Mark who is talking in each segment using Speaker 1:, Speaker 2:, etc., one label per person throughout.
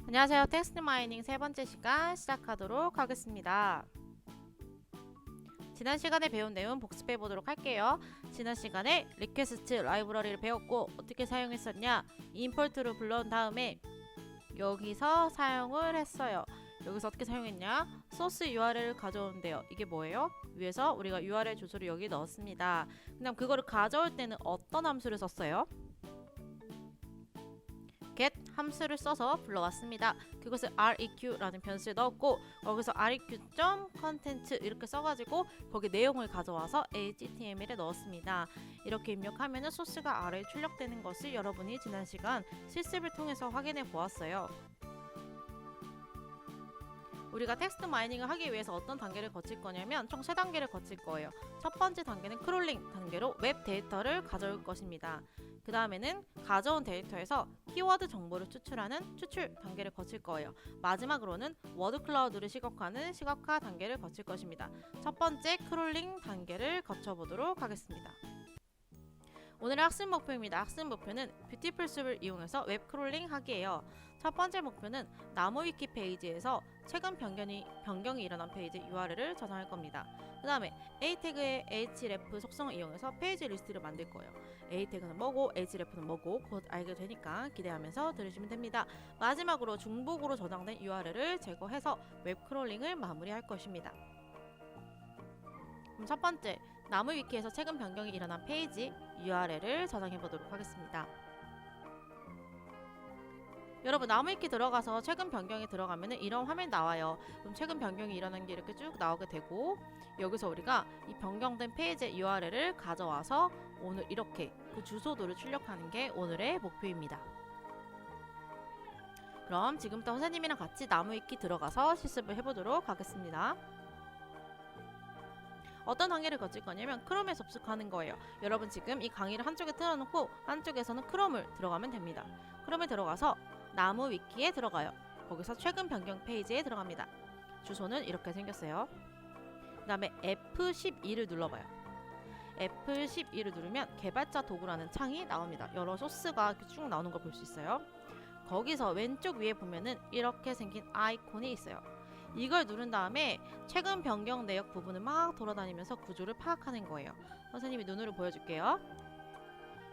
Speaker 1: 안녕하세요. 텍스트 마이닝 세 번째 시간 시작하도록 하겠습니다. 지난 시간에 배운 내용 복습해 보도록 할게요. 지난 시간에 리퀘스트 라이브러리를 배웠고 어떻게 사용했었냐? 임포트를 불러온 다음에 여기서 사용을 했어요. 여기서 어떻게 사용했냐? 소스 URL을 가져오는데요. 이게 뭐예요? 위에서 우리가 URL 주소를 여기 넣었습니다. 그다음 그거를 가져올 때는 어떤 함수를 썼어요? get 함수를 써서 불러왔습니다. 그것을 req라는 변수에 넣었고 거기서 req.content 이렇게 써가지고 거기 내용을 가져와서 html에 넣었습니다. 이렇게 입력하면 소스가 아래에 출력되는 것을 여러분이 지난 시간 실습을 통해서 확인해 보았어요. 우리가 텍스트 마이닝을 하기 위해서 어떤 단계를 거칠 거냐면 총 3단계를 거칠 거예요. 첫 번째 단계는 크롤링 단계로 웹 데이터를 가져올 것입니다. 그 다음에는 가져온 데이터에서 키워드 정보를 추출하는 추출 단계를 거칠 거예요. 마지막으로는 워드 클라우드를 시각화하는 시각화 단계를 거칠 것입니다. 첫 번째 크롤링 단계를 거쳐보도록 하겠습니다. 오늘의 학습 목표입니다. 학습 목표는 뷰티풀 숲을 이용해서 웹 크롤링 하기예요. 첫 번째 목표는 나무 위키 페이지에서 최근 변경이 일어난 페이지 URL을 저장할 겁니다. 그 다음에 A 태그의 href 속성을 이용해서 페이지 리스트를 만들 거예요. A 태그는 뭐고 href는 뭐고 곧 알게 되니까 기대하면서 들으시면 됩니다. 마지막으로 중복으로 저장된 URL을 제거해서 웹 크롤링을 마무리할 것입니다. 그럼 첫 번째, 나무 위키에서 최근 변경이 일어난 페이지 URL을 저장해 보도록 하겠습니다. 여러분 나무 위키 들어가서 최근 변경이 들어가면 이런 화면이 나와요. 그럼 최근 변경이 일어난 게 이렇게 쭉 나오게 되고 여기서 우리가 이 변경된 페이지 URL을 가져와서 오늘 이렇게 그 주소도를 출력하는 게 오늘의 목표입니다. 그럼 지금부터 선생님이랑 같이 나무 위키 들어가서 실습을 해보도록 하겠습니다. 어떤 단계를 거칠 거냐면 크롬에 접속하는 거예요. 여러분 지금 이 강의를 한쪽에 틀어놓고 한쪽에서는 크롬을 들어가면 됩니다. 크롬에 들어가서 나무 위키에 들어가요. 거기서 최근 변경 페이지에 들어갑니다. 주소는 이렇게 생겼어요. 그 다음에 F12를 눌러봐요. F12를 누르면 개발자 도구라는 창이 나옵니다. 여러 소스가 이렇게 쭉 나오는 걸 볼 수 있어요. 거기서 왼쪽 위에 보면은 이렇게 생긴 아이콘이 있어요. 이걸 누른 다음에 최근 변경 내역 부분을 막 돌아다니면서 구조를 파악하는 거예요. 선생님이 눈으로 보여줄게요.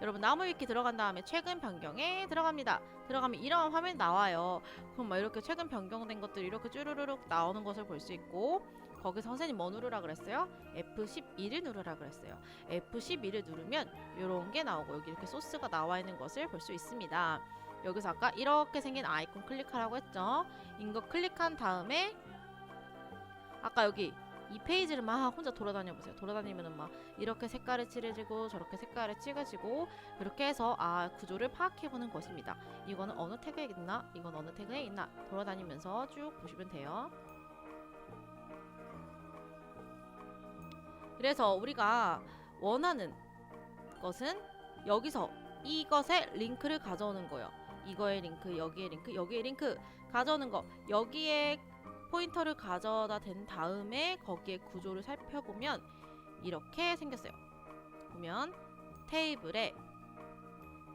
Speaker 1: 여러분 나무 위키 들어간 다음에 최근 변경에 들어갑니다. 들어가면 이런 화면이 나와요. 그럼 막 이렇게 최근 변경된 것들이 이렇게 쭈루루룩 나오는 것을 볼 수 있고 거기서 선생님 뭐 누르라 그랬어요? F12를 누르라 그랬어요. F12를 누르면 이런 게 나오고 여기 이렇게 소스가 나와 있는 것을 볼 수 있습니다. 여기서 아까 이렇게 생긴 아이콘 클릭하라고 했죠. 이거 클릭한 다음에 아까 여기 이 페이지를 막 혼자 돌아다녀 보세요. 돌아다니면은 막 이렇게 색깔을 칠해지고 저렇게 색깔을 찍어지고 그렇게 해서 구조를 파악해 보는 것입니다. 이거는 어느 태그에 있나? 이건 어느 태그에 있나? 돌아다니면서 쭉 보시면 돼요. 그래서 우리가 원하는 것은 여기서 이것의 링크를 가져오는 거예요. 이거의 링크, 여기의 링크, 여기의 링크 가져오는 거. 여기에 포인터를 가져다 댄 다음에 거기에 구조를 살펴보면 이렇게 생겼어요. 보면 테이블에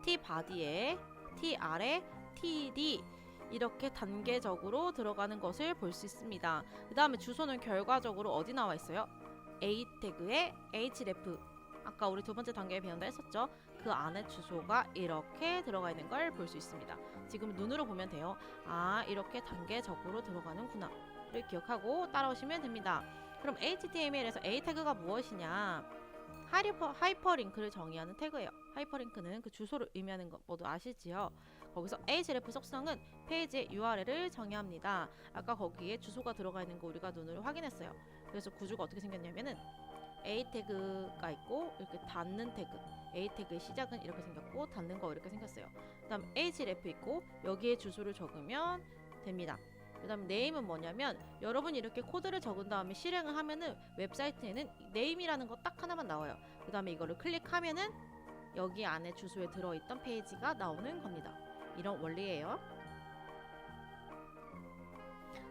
Speaker 1: tbody에 tr에 td 이렇게 단계적으로 들어가는 것을 볼 수 있습니다. 그 다음에 주소는 결과적으로 어디 나와 있어요? A 태그에 href 아까 우리 두 번째 단계에 배운다 했었죠? 그 안에 주소가 이렇게 들어가 있는 걸 볼 수 있습니다. 지금 눈으로 보면 돼요. 이렇게 단계적으로 들어가는구나 를 기억하고 따라오시면 됩니다. 그럼 HTML에서 A 태그가 무엇이냐? 하이퍼링크를 정의하는 태그예요. 하이퍼링크는 그 주소를 의미하는 것 모두 아시지요? 거기서 href 속성은 페이지의 URL을 정의합니다. 아까 거기에 주소가 들어가 있는 거 우리가 눈으로 확인했어요. 그래서 구조가 어떻게 생겼냐면은 A 태그가 있고 이렇게 닫는 태그 A 태그의 시작은 이렇게 생겼고 닫는 거 이렇게 생겼어요. 그 다음 href 있고 여기에 주소를 적으면 됩니다. 그 다음 네임은 뭐냐면 여러분이 이렇게 코드를 적은 다음에 실행을 하면은 웹사이트에는 네임이라는 거 딱 하나만 나와요. 그 다음에 이거를 클릭하면은 여기 안에 주소에 들어있던 페이지가 나오는 겁니다. 이런 원리예요.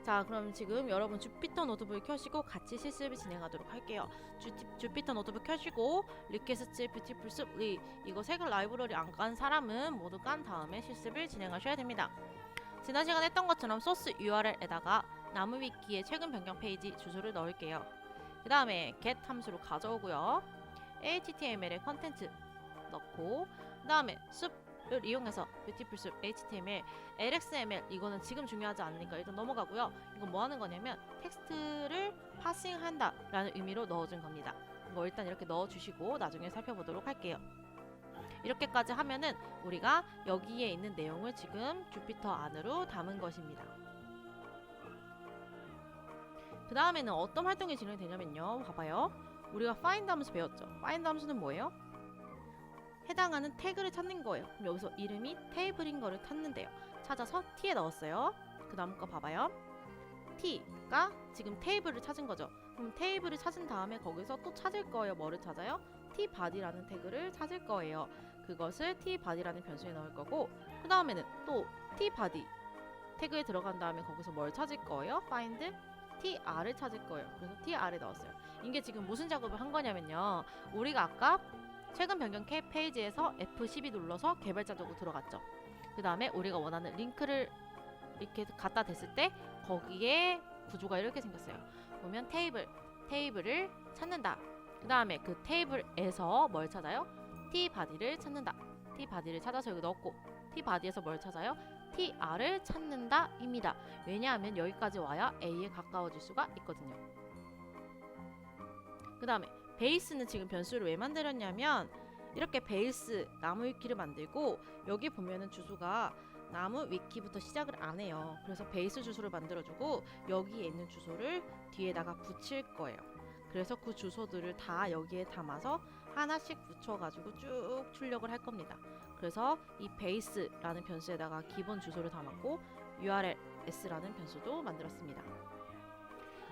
Speaker 1: 자, 그럼 지금 여러분 주피터 노트북 켜시고 같이 실습을 진행하도록 할게요. 주피터 노트북 켜시고 리퀘스트 뷰티풀 숲리 이거 색을 라이브러리 안 깐 사람은 모두 깐 다음에 실습을 진행하셔야 됩니다. 지난 시간에 했던 것처럼 소스 URL에다가 나무 위키의 최근 변경 페이지 주소를 넣을게요. 그 다음에 get 함수로 가져오고요. HTML에 컨텐츠 넣고 그 다음에 숲을 이용해서 뷰티풀 숲 HTML, LXML 이거는 지금 중요하지 않으니까 일단 넘어가고요. 이건 뭐 하는 거냐면 텍스트를 파싱한다 라는 의미로 넣어준 겁니다. 이거 일단 이렇게 넣어주시고 나중에 살펴보도록 할게요. 이렇게까지 하면은 우리가 여기에 있는 내용을 지금 주피터 안으로 담은 것입니다. 그 다음에는 어떤 활동이 진행되냐면요. 봐봐요. 우리가 find 함수 배웠죠. find 함수는 뭐예요? 해당하는 태그를 찾는 거예요. 그럼 여기서 이름이 테이블인 거를 찾는데요. 찾아서 t에 넣었어요. 그 다음 거 봐봐요. t가 지금 테이블을 찾은 거죠. 그럼 테이블을 찾은 다음에 거기서 또 찾을 거예요. 뭐를 찾아요? tbody라는 태그를 찾을 거예요. 그것을 tbody라는 변수에 넣을 거고 그 다음에는 또 tbody 태그에 들어간 다음에 거기서 뭘 찾을 거예요? find tr을 찾을 거예요. 그래서 tr을 넣었어요. 이게 지금 무슨 작업을 한 거냐면요. 우리가 아까 최근 변경 페이지에서 F12 눌러서 개발자적으로 들어갔죠. 그 다음에 우리가 원하는 링크를 이렇게 갖다 댔을 때 거기에 구조가 이렇게 생겼어요. 보면 테이블을 찾는다. 그 다음에 그 테이블에서 뭘 찾아요? tbody를 찾는다. tbody를 찾아서 여기 넣었고 tbody에서 뭘 찾아요? tr을 찾는다 입니다. 왜냐하면 여기까지 와야 a에 가까워질 수가 있거든요. 그 다음에 베이스는 지금 변수를 왜 만들었냐면 이렇게 베이스 나무 위키를 만들고 여기 보면은 주소가 나무 위키부터 시작을 안 해요. 그래서 베이스 주소를 만들어주고 여기에 있는 주소를 뒤에다가 붙일 거예요. 그래서 그 주소들을 다 여기에 담아서 하나씩 붙여가지고 쭉 출력을 할 겁니다. 그래서 이 베이스라는 변수에다가 기본 주소를 담았고 urls라는 변수도 만들었습니다.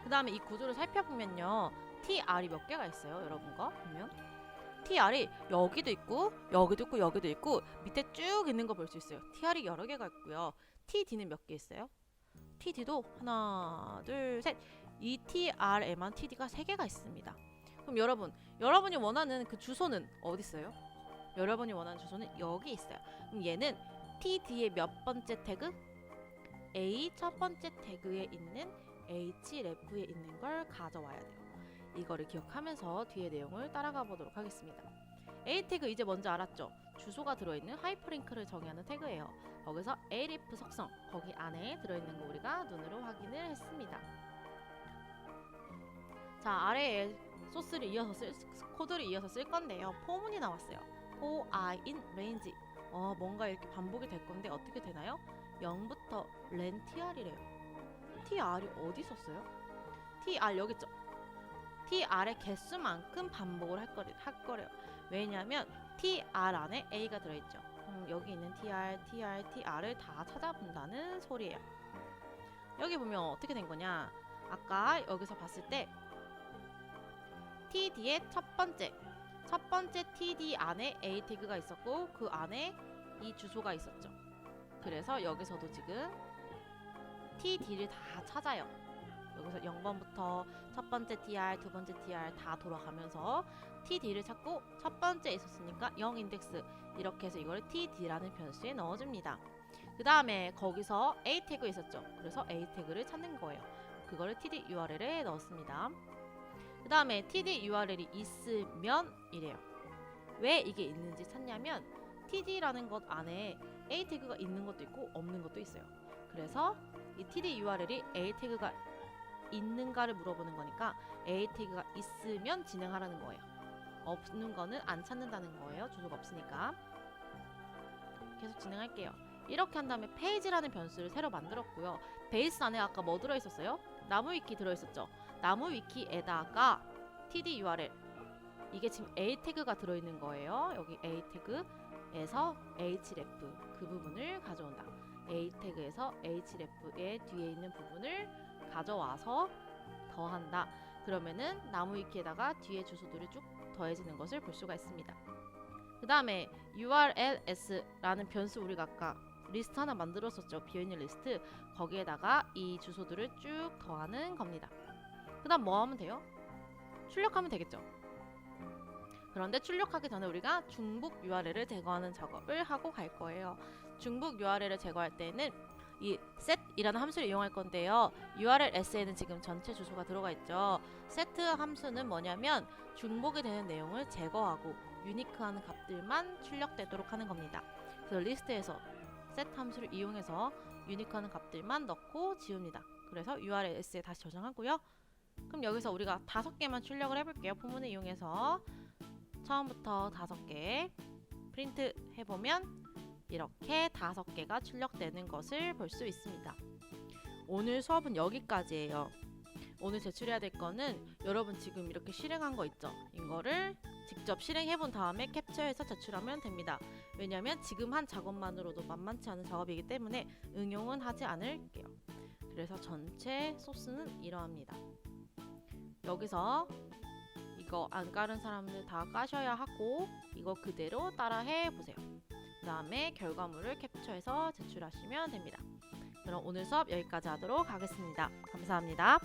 Speaker 1: 그 다음에 이 구조를 살펴보면요. tr이 몇 개가 있어요. 여러분 거 보면 tr이 여기도 있고 여기도 있고 여기도 있고 밑에 쭉 있는 거 볼 수 있어요. tr이 여러 개가 있고요. td는 몇 개 있어요? td도 하나 둘 셋 이 tr에만 td가 3개가 있습니다. 그럼 여러분이 원하는 그 주소는 어디 있어요? 여러분이 원하는 주소는 여기 있어요. 그럼 얘는 td의 몇 번째 태그? a 첫 번째 태그에 있는 href에 있는 걸 가져와야 돼요. 이거를 기억하면서 뒤에 내용을 따라가 보도록 하겠습니다. a 태그 이제 뭔지 알았죠? 주소가 들어있는 하이퍼링크를 정의하는 태그예요. 거기서 href 속성 거기 안에 들어있는 거 우리가 눈으로 확인을 했습니다. 자, 아래에 소스를 코드를 이어서 쓸 건데요. 포문이 나왔어요. for I in range. 뭔가 이렇게 반복이 될 건데 어떻게 되나요? 0부터 len tr이래요. tr이 어디 있었어요? tr 여기 있죠? tr의 개수만큼 반복을 할 거래요. 왜냐면 tr 안에 a가 들어있죠. 여기 있는 tr을 다 찾아본다는 소리예요. 여기 보면 어떻게 된 거냐? 아까 여기서 봤을 때 td의 첫 번째 td 안에 a 태그가 있었고 그 안에 이 주소가 있었죠. 그래서 여기서도 지금 td를 다 찾아요. 여기서 0번부터 첫 번째 tr, 두 번째 tr 다 돌아가면서 td를 찾고 첫 번째 있었으니까 0 인덱스 이렇게 해서 이걸 td라는 변수에 넣어줍니다. 그 다음에 거기서 a 태그 있었죠. 그래서 a 태그를 찾는 거예요. 그거를 td url에 넣었습니다. 그 다음에 td url이 있으면 이래요. 왜 이게 있는지 찾냐면 td라는 것 안에 a 태그가 있는 것도 있고 없는 것도 있어요. 그래서 이 td url이 a 태그가 있는가를 물어보는 거니까 a 태그가 있으면 진행하라는 거예요. 없는 거는 안 찾는다는 거예요. 주소가 없으니까. 계속 진행할게요. 이렇게 한 다음에 페이지라는 변수를 새로 만들었고요. 베이스 안에 아까 뭐 들어있었어요? 나무 위키 들어있었죠. 나무 위키에다가 td url 이게 지금 a 태그가 들어있는 거예요. 여기 a 태그에서 href 그 부분을 가져온다. a 태그에서 href의 뒤에 있는 부분을 가져와서 더한다. 그러면은 나무 위키에다가 뒤에 주소들이 쭉 더해지는 것을 볼 수가 있습니다. 그 다음에 urls라는 변수 우리가 아까 리스트 하나 만들었었죠. 비어있는 리스트. 거기에다가 이 주소들을 쭉 더하는 겁니다. 그 다음 뭐 하면 돼요? 출력하면 되겠죠. 그런데 출력하기 전에 우리가 중복 URL을 제거하는 작업을 하고 갈 거예요. 중복 URL을 제거할 때는 이 set이라는 함수를 이용할 건데요. URLS에는 지금 전체 주소가 들어가 있죠. set 함수는 뭐냐면 중복이 되는 내용을 제거하고 유니크한 값들만 출력되도록 하는 겁니다. 그래서 리스트에서 set 함수를 이용해서 유니크한 값들만 넣고 지웁니다. 그래서 URLS에 다시 저장하고요. 그럼 여기서 우리가 5개만 출력을 해볼게요. 포문을 이용해서 처음부터 5개 프린트 해보면 이렇게 5개가 출력되는 것을 볼 수 있습니다. 오늘 수업은 여기까지예요. 오늘 제출해야 될 거는 여러분 지금 이렇게 실행한 거 있죠? 이거를 직접 실행해 본 다음에 캡처해서 제출하면 됩니다. 왜냐하면 지금 한 작업만으로도 만만치 않은 작업이기 때문에 응용은 하지 않을게요. 그래서 전체 소스는 이러합니다. 여기서 이거 안 깔은 사람들 다 까셔야 하고 이거 그대로 따라해 보세요. 그 다음에 결과물을 캡처해서 제출하시면 됩니다. 그럼 오늘 수업 여기까지 하도록 하겠습니다. 감사합니다.